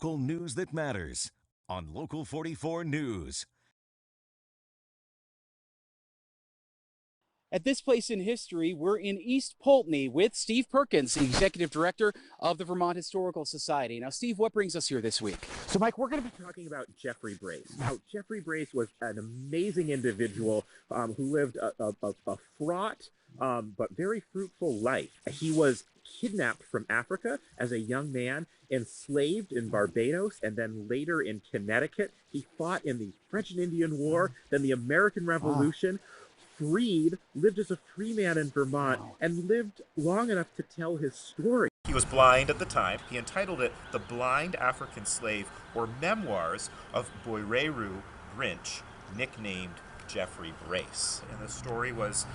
Local news that matters on Local 44 News. At this place in history, we're in East Poultney with Steve Perkins, the executive director of the Vermont Historical Society. Now, Steve, what brings us here this week? So, Mike, we're going to be talking about Jeffrey Brace. Now, Jeffrey Brace was an amazing individual who lived a fraught but very fruitful life. He was kidnapped from Africa as a young man, enslaved in Barbados, and then later in Connecticut. He fought in the French and Indian War, then the American Revolution. Freed, lived as a free man in Vermont, and lived long enough to tell his story. He was blind at the time. He entitled it The Blind African Slave, or Memoirs of Boireru Grinch, nicknamed Jeffrey Brace. And the story was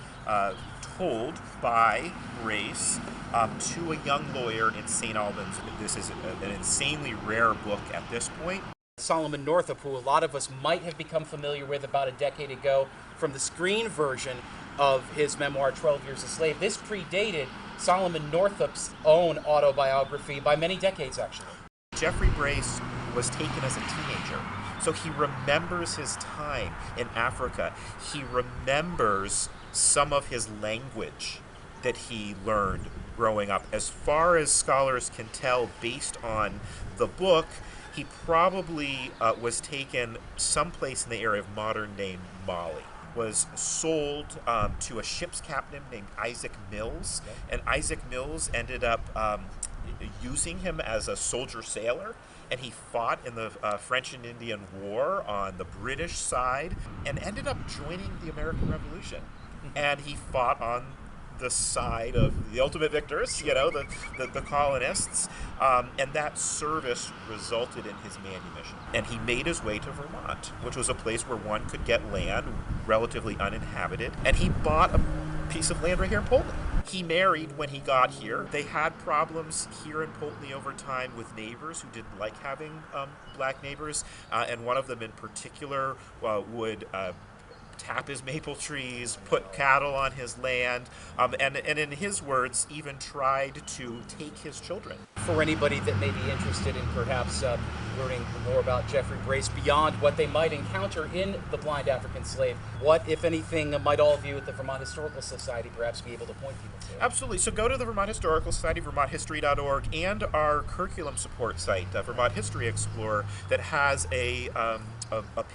told by Brace to a young lawyer in St. Albans. This is an insanely rare book at this point. Solomon Northup, who a lot of us might have become familiar with about a decade ago from the screen version of his memoir, 12 Years a Slave. This predated Solomon Northup's own autobiography by many decades, actually. Jeffrey Brace was taken as a teenager, so he remembers his time in Africa. He remembers some of his language that he learned growing up. As far as scholars can tell, based on the book, he probably was taken someplace in the area of modern-day Mali, was sold to a ship's captain named Isaac Mills, and Isaac Mills ended up using him as a soldier sailor, and he fought in the French and Indian War on the British side and ended up joining the American Revolution. And he fought on the side of the ultimate victors, you know, the colonists, and that service resulted in his manumission. And he made his way to Vermont, which was a place where one could get land, relatively uninhabited, and he bought a piece of land right here in Poultney. He married when he got here. They had problems here in Poultney over time with neighbors who didn't like having black neighbors, and one of them in particular would tap his maple trees, put cattle on his land, and in his words, even tried to take his children. For anybody that may be interested in perhaps learning more about Jeffrey Brace beyond what they might encounter in The Blind African Slave, what, if anything, might all of you at the Vermont Historical Society perhaps be able to point people to? Absolutely. So go to the Vermont Historical Society, vermonthistory.org, and our curriculum support site, Vermont History Explorer, that has a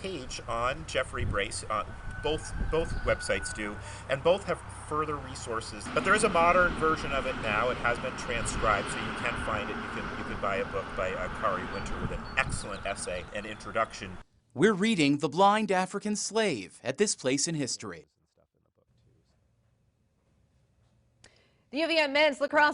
page on Jeffrey Brace. Both websites do, and both have further resources. But there is a modern version of it now. It has been transcribed, so you can find it. You can buy a book by Kari Winter with an excellent essay and introduction. We're reading The Blind African Slave at this place in history. The UVM men's lacrosse